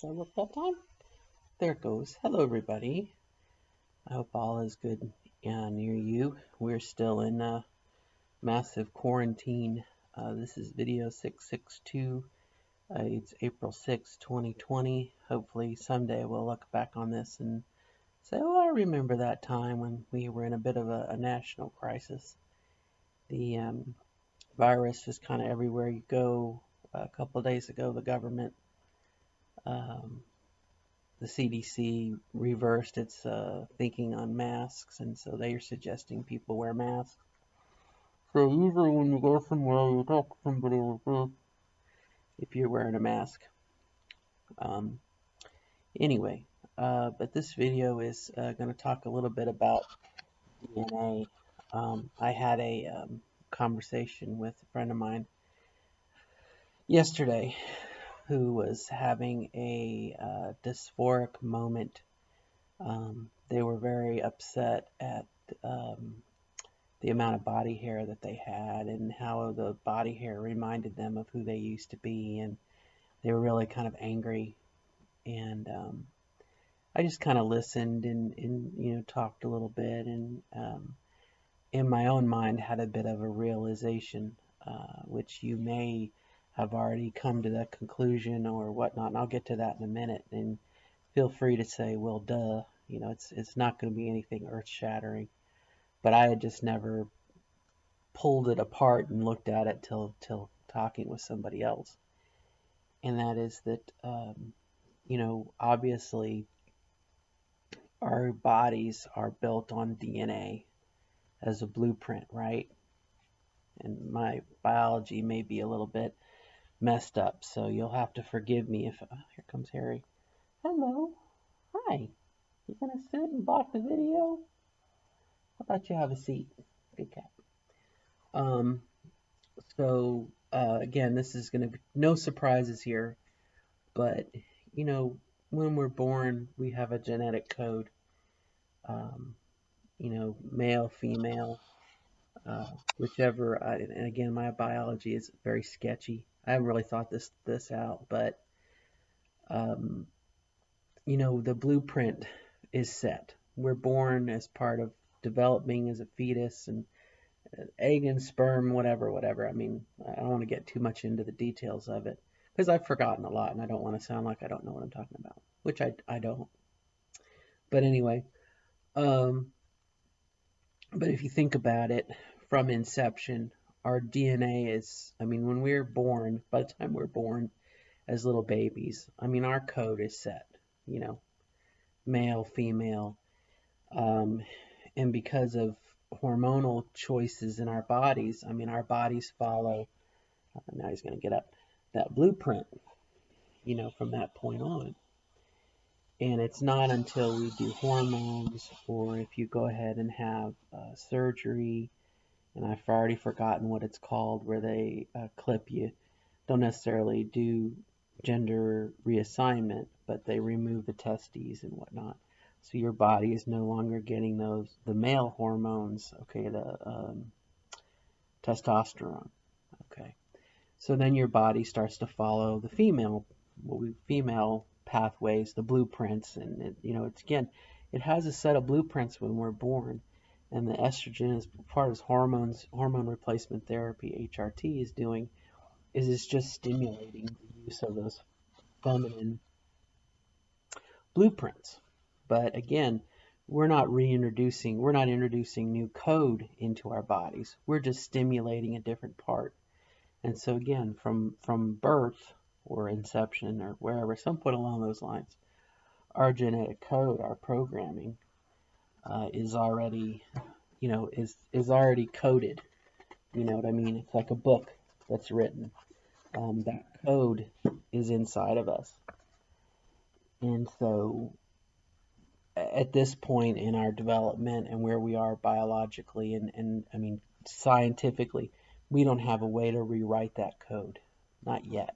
Did I work that time? There it goes. Hello, everybody. I hope all is good near you. We're still in massive quarantine. This is video 662. It's April 6, 2020. Hopefully, someday we'll look back on this and say, oh, I remember that time when we were in a bit of a national crisis. The virus is kind of everywhere you go. A couple of days ago, the government um, the CDC reversed its thinking on masks, and so they are suggesting people wear masks. So usually when you go somewhere, you talk to somebody like this if you're wearing a mask. Um, anyway, but this video is going to talk a little bit about DNA. I had a conversation with a friend of mine yesterday who was having a dysphoric moment. They were very upset at the amount of body hair that they had and how the body hair reminded them of who they used to be, and they were really kind of angry. And I just kind of listened and talked a little bit, and in my own mind had a bit of a realization, which you may have already come to that conclusion or whatnot, and I'll get to that in a minute. And feel free to say, well, duh, it's not going to be anything earth-shattering. But I had just never pulled it apart and looked at it till talking with somebody else. And that is that, obviously our bodies are built on DNA as a blueprint, right? And my biology may be a little bit messed up, so you'll have to forgive me if, here comes Harry. Hello. Hi. You gonna sit and block the video? How about you have a seat? Good cat. Um, again, this is going to be no surprises here, but when we're born, we have a genetic code. Male, female, whichever. And again, my biology is very sketchy. I haven't really thought this out, but um, the blueprint is set. We're born as part of developing as a fetus, and egg and sperm, whatever. I mean, I don't want to get too much into the details of it because I've forgotten a lot and I don't want to sound like I don't know what I'm talking about, which I don't. But anyway, um, but if you think about it, from inception, our DNA is, I mean, when we're born, by the time we're born as little babies, I mean, our code is set, you know, male, female, um, and because of hormonal choices in our bodies, I mean, our bodies follow, now he's going to get up, that blueprint, from that point on. And it's not until we do hormones or if you go ahead and have surgery, and I've already forgotten what it's called, where they clip you, don't necessarily do gender reassignment, but they remove the testes and whatnot. So your body is no longer getting the male hormones, okay, the testosterone, okay. So then your body starts to follow the female pathways, the blueprints, and it's again, it has a set of blueprints when we're born, and the estrogen, as far as hormone replacement therapy, HRT, is doing, is it's just stimulating the use of those feminine blueprints. But again, we're not introducing new code into our bodies. We're just stimulating a different part. And so again, from birth or inception or wherever, some point along those lines, our genetic code, our programming, is already, is already coded. You know what I mean? It's like a book that's written. That code is inside of us. And so at this point in our development and where we are biologically and I mean scientifically, we don't have a way to rewrite that code. Not yet.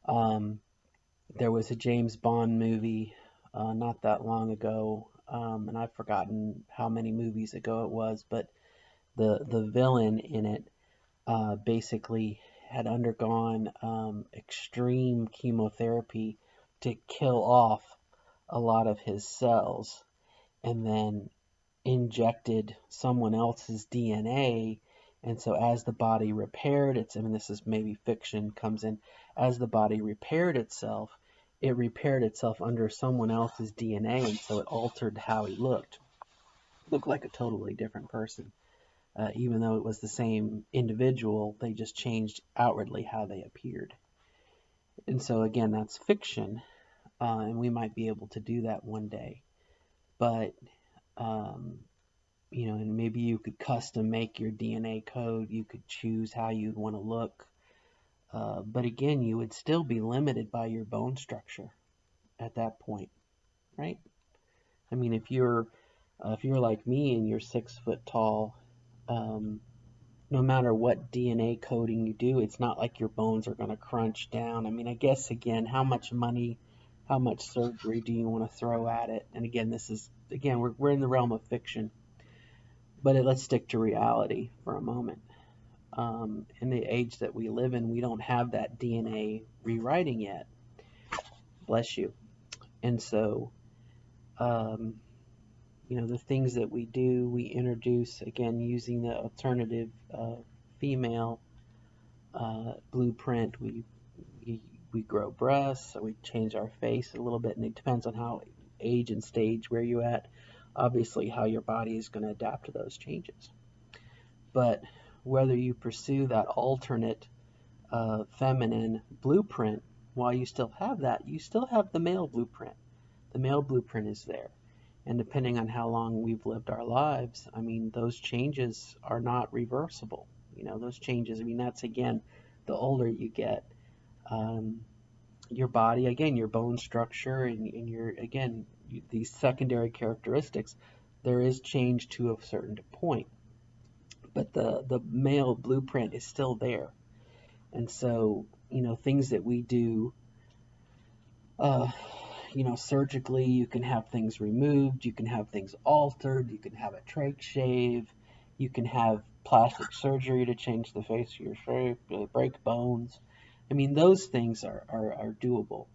There was a James Bond movie not that long ago, and I've forgotten how many movies ago it was, but the villain in it basically had undergone extreme chemotherapy to kill off a lot of his cells and then injected someone else's DNA. And so as the body repaired its, I mean, this is maybe fiction comes in, as the body repaired itself, it repaired itself under someone else's DNA, and so it altered how he looked. Looked like a totally different person. Even though it was the same individual, they just changed outwardly how they appeared. And so again, that's fiction, and we might be able to do that one day. But you know, and maybe you could custom make your DNA code. You could choose how you'd want to look. But again, you would still be limited by your bone structure at that point, right? I mean, if you're like me and you're 6 foot tall, no matter what DNA coding you do, it's not like your bones are going to crunch down. I mean, I guess again, how much money, how much surgery do you want to throw at it? And again, we're in the realm of fiction, but let's stick to reality for a moment. In the age that we live in, we don't have that DNA rewriting yet. Bless you. And so, you know, the things that we do, we introduce, again, using the alternative female blueprint. We grow breasts, so we change our face a little bit, and it depends on how age and stage where you're at, obviously how your body is going to adapt to those changes. But whether you pursue that alternate feminine blueprint, while you still have that, you still have the male blueprint. The male blueprint is there. And depending on how long we've lived our lives, I mean, those changes are not reversible. You know, those changes, I mean, that's again, the older you get, your body, again, your bone structure and your, again, these secondary characteristics, there is change to a certain point. But the male blueprint is still there. And so, you know, things that we do, you know, surgically, you can have things removed, you can have things altered, you can have a trach shave, you can have plastic surgery to change the face of your shape, break bones. I mean, those things are doable.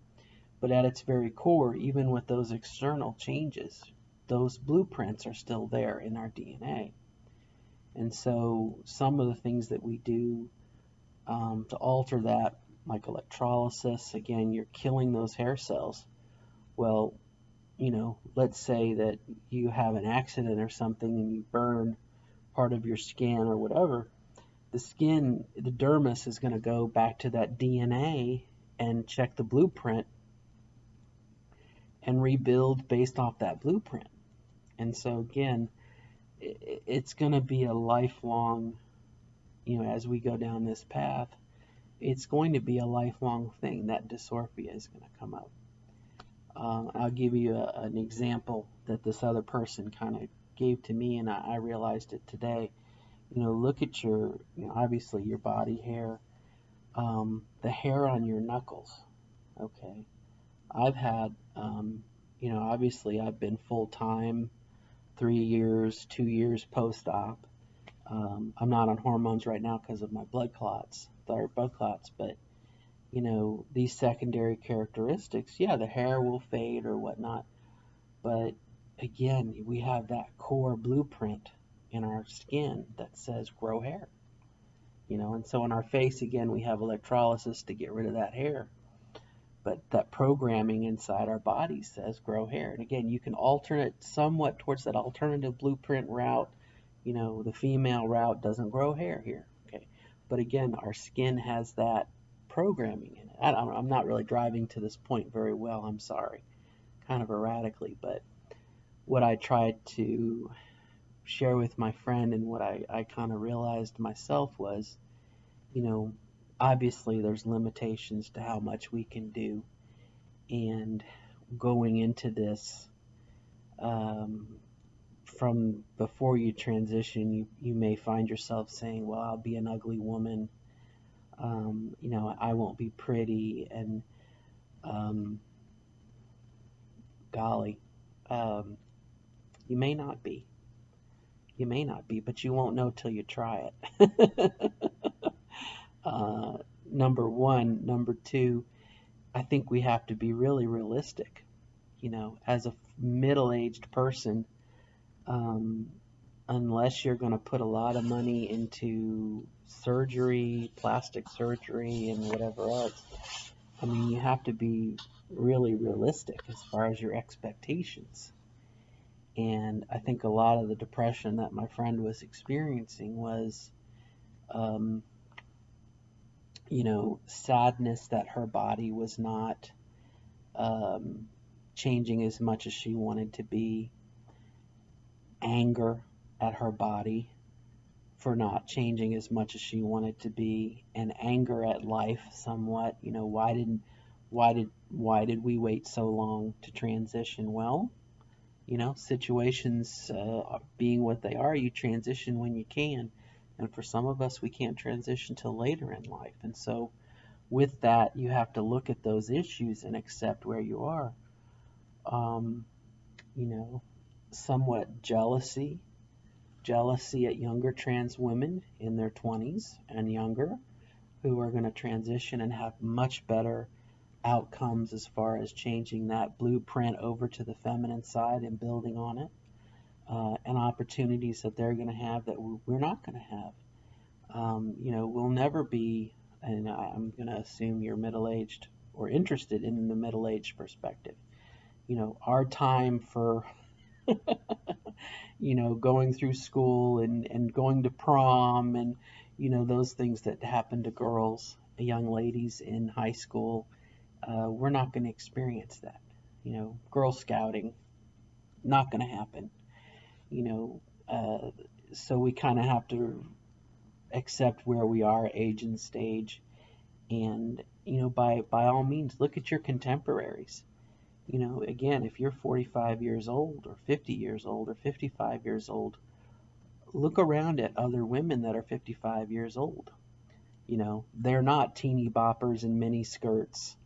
But at its very core, even with those external changes, those blueprints are still there in our DNA. And so some of the things that we do to alter that, like electrolysis, again, you're killing those hair cells. Well, you know, let's say that you have an accident or something and you burn part of your skin or whatever. The skin, the dermis is going to go back to that DNA and check the blueprint and rebuild based off that blueprint. And so again, it's going to be a lifelong, you know, as we go down this path, it's going to be a lifelong thing. That dysmorphia is going to come up. I'll give you an example that this other person kind of gave to me, and I realized it today. You know, look at your, you know, obviously your body hair, the hair on your knuckles. Okay, I've had, you know, obviously I've been full time, 3 years, 2 years post-op. I'm not on hormones right now because of my blood clots, thyroid blood clots, but you know, these secondary characteristics, yeah, the hair will fade or whatnot, but again, we have that core blueprint in our skin that says grow hair, you know, and so in our face, again, we have electrolysis to get rid of that hair, but that programming inside our body says grow hair. And again, you can alternate somewhat towards that alternative blueprint route. You know, the female route doesn't grow hair here, okay, but again, our skin has that programming in it. I'm not really driving to this point very well, I'm sorry, kind of erratically, but what I tried to share with my friend and what I kind of realized myself was, you know, obviously there's limitations to how much we can do, and going into this, from before you transition, you may find yourself saying, well, I'll be an ugly woman, you know, I won't be pretty, and golly, you may not be. You may not be, but you won't know till you try it. Number one. Number two, I think we have to be really realistic. As a middle-aged person, um, unless you're going to put a lot of money into surgery, plastic surgery, and whatever else, I mean, you have to be really realistic as far as your expectations. And I think a lot of the depression that my friend was experiencing was, um, sadness that her body was not um, changing as much as she wanted to be, anger at her body for not changing as much as she wanted to be, and anger at life somewhat. Why did we wait so long to transition? Well, situations being what they are, you transition when you can. And for some of us, we can't transition till later in life. And so, with that, you have to look at those issues and accept where you are. Um, you know, Somewhat jealousy at younger trans women in their 20s and younger who are going to transition and have much better outcomes as far as changing that blueprint over to the feminine side and building on it, and opportunities that they're going to have that we're not going to have. We'll never be, and I'm going to assume you're middle aged or interested in the middle aged perspective. Our time for going through school and going to prom and, those things that happen to girls, young ladies in high school, we're not going to experience that. Girl Scouting, not going to happen. You know, uh, so we kind of have to accept where we are, age and stage, and by all means, look at your contemporaries. Again, if you're 45 years old or 50 years old or 55 years old, look around at other women that are 55 years old. They're not teeny boppers and mini skirts.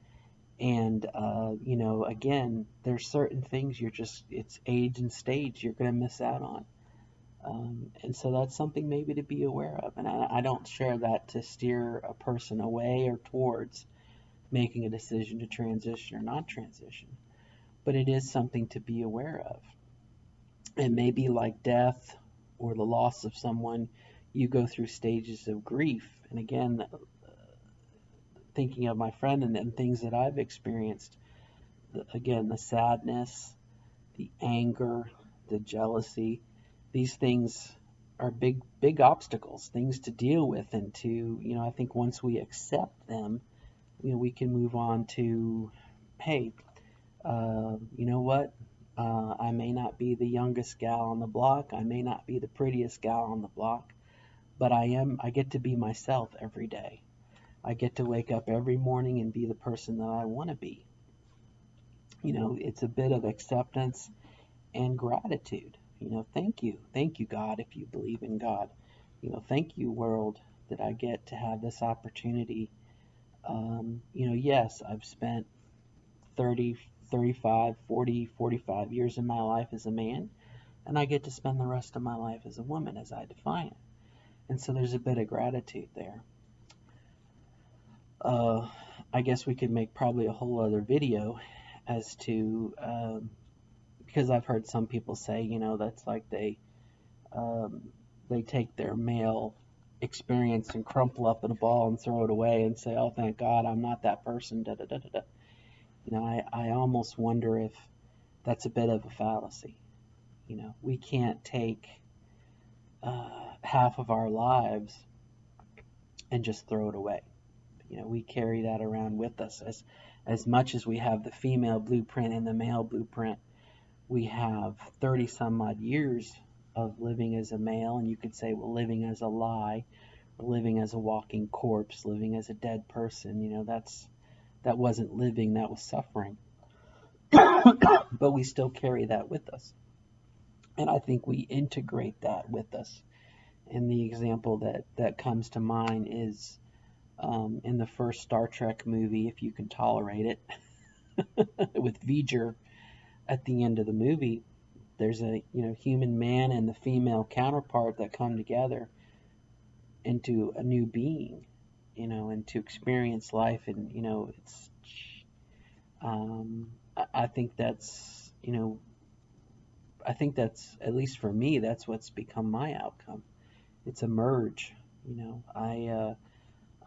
And, again, there's certain things it's age and stage you're going to miss out on. And so that's something maybe to be aware of. And I don't share that to steer a person away or towards making a decision to transition or not transition. But it is something to be aware of. It may be like death or the loss of someone, you go through stages of grief. And again, thinking of my friend and things that I've experienced, again, the sadness, the anger, the jealousy, these things are big obstacles, things to deal with. And I think once we accept them, we can move on to, hey, you know what? I may not be the youngest gal on the block. I may not be the prettiest gal on the block, but I get to be myself every day. I get to wake up every morning and be the person that I want to be. It's a bit of acceptance and gratitude. Thank you. Thank you, God, if you believe in God. Thank you, world, that I get to have this opportunity. Yes, I've spent 30, 35, 40, 45 years of my life as a man, and I get to spend the rest of my life as a woman as I define it. And so there's a bit of gratitude there. I guess we could make probably a whole other video as to, because I've heard some people say, that's like they take their male experience and crumple up in a ball and throw it away and say, oh, thank God I'm not that person, da da da da da. I almost wonder if that's a bit of a fallacy. We can't take half of our lives and just throw it away. We carry that around with us. As much as we have the female blueprint and the male blueprint, we have 30 some odd years of living as a male, and you could say, well, living as a lie, living as a walking corpse, living as a dead person. That wasn't living, that was suffering. But we still carry that with us. And I think we integrate that with us. And the example that comes to mind is in the first Star Trek movie, If You Can Tolerate It, with V'Ger at the end of the movie. There's a human man and the female counterpart that come together into a new being, and to experience life. And I think that's, I think that's, at least for me, that's what's become my outcome. It's a merge.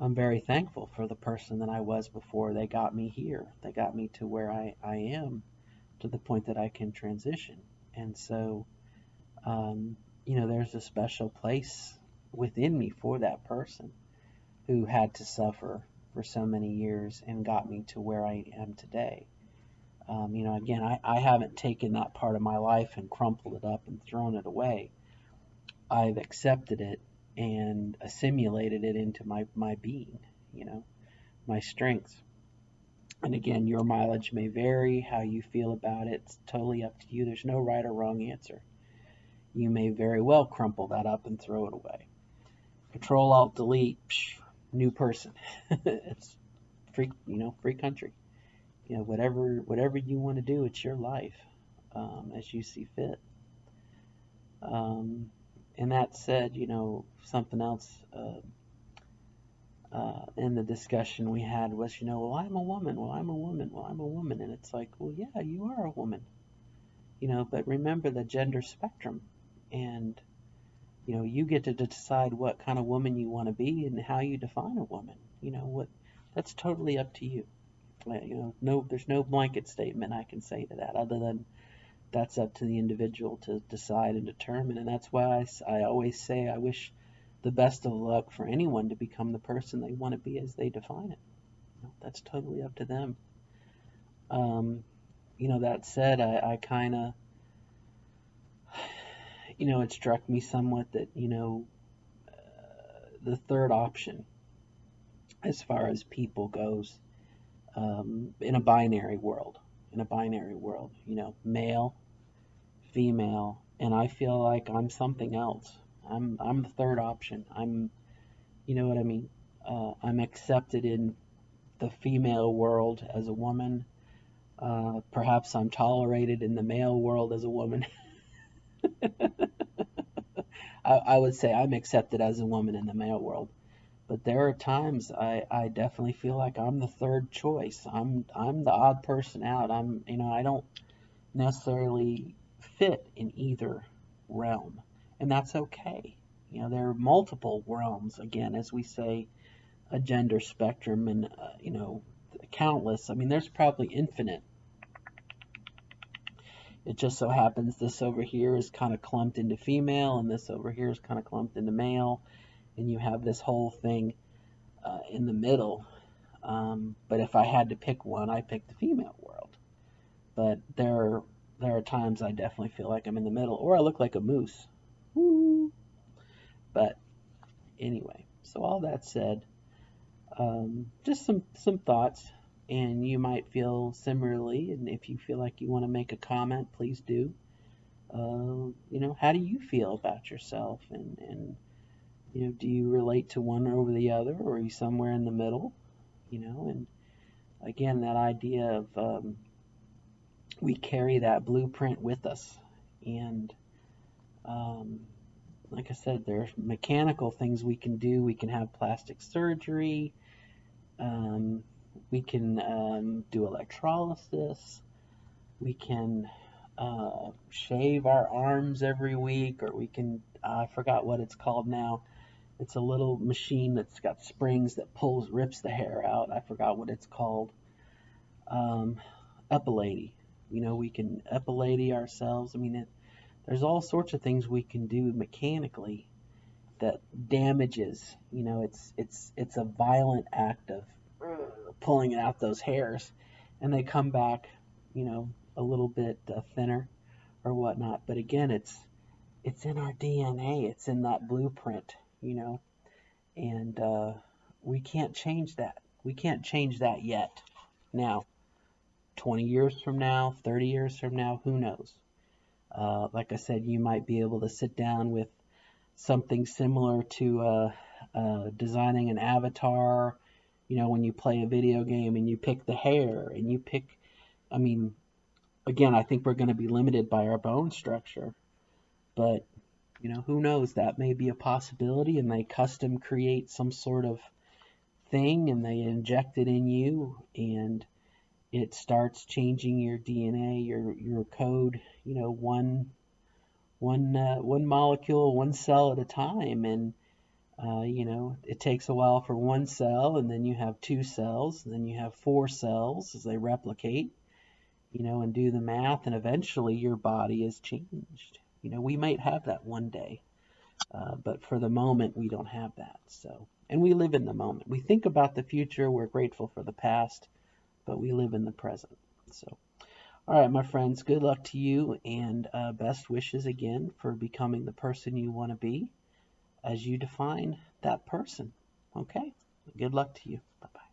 I'm very thankful for the person that I was before they got me here. They got me to where I am, to the point that I can transition. And so, um, there's a special place within me for that person who had to suffer for so many years and got me to where I am today. Again, I haven't taken that part of my life and crumpled it up and thrown it away. I've accepted it and assimilated it into my being, you know, my strengths. And again, your mileage may vary, how you feel about it. It's totally up to you. There's no right or wrong answer. You may very well crumple that up and throw it away. Control Alt Delete, new person. It's free, free country. Whatever you want to do, it's your life, as you see fit. Um, and that said, something else in the discussion we had was, well, I'm a woman, well, I'm a woman, well, I'm a woman. And it's like, well, yeah, you are a woman, but remember the gender spectrum. And, you get to decide what kind of woman you want to be and how you define a woman. That's totally up to you. No, there's no blanket statement I can say to that other than that's up to the individual to decide and determine. And that's why I always say I wish the best of luck for anyone to become the person they want to be as they define it. That's totally up to them. That said, I kind of, it struck me somewhat that, the third option as far as people goes, in a binary world, male, female, and I feel like I'm something else. I'm the third option. You know what I mean? I'm accepted in the female world as a woman. Perhaps I'm tolerated in the male world as a woman. I would say I'm accepted as a woman in the male world. But there are times I definitely feel like I'm the third choice. I'm the odd person out. I don't necessarily fit in either realm, and that's okay. There are multiple realms, again, as we say, a gender spectrum, and countless. I mean, there's probably infinite. It just so happens this over here is kind of clumped into female, and this over here is kind of clumped into male, and you have this whole thing in the middle. But if I had to pick one, I pick the female world. But there are times I definitely feel like I'm in the middle, or I look like a moose. Woo. But anyway, so all that said, just some thoughts, and you might feel similarly. And if you feel like you want to make a comment, please do. How do you feel about yourself, and do you relate to one over the other, or are you somewhere in the middle? And again, that idea of we carry that blueprint with us, and like I said, there's mechanical things we can do. We can have plastic surgery. We can do electrolysis. We can shave our arms every week, or we can, I forgot what it's called now. It's a little machine that's got springs that rips the hair out. I forgot what it's called. Epilady. We can epilady ourselves. I mean, there's all sorts of things we can do mechanically that damages. It's a violent act of pulling out those hairs, and they come back, a little bit thinner or whatnot. But again, it's in our DNA. It's in that blueprint, and we can't change that. We can't change that yet. Now, 20 years from now, 30 years from now, who knows? Like I said, you might be able to sit down with something similar to designing an avatar. When you play a video game and you pick the hair and you pick, I mean, again, I think we're going to be limited by our bone structure, but who knows? That may be a possibility, and they custom create some sort of thing and they inject it in you, and it starts changing your DNA, your code, you know, one molecule, one cell at a time. And you know, it takes a while for one cell, and then you have two cells, and then you have four cells as they replicate, you know, and do the math, and eventually your body is changed. You know, we might have that one day, but for the moment, we don't have that. So, and we live in the moment. We think about the future, we're grateful for the past, but we live in the present. So, all right, my friends, good luck to you, and best wishes again for becoming the person you want to be as you define that person. Okay? Good luck to you. Bye-bye.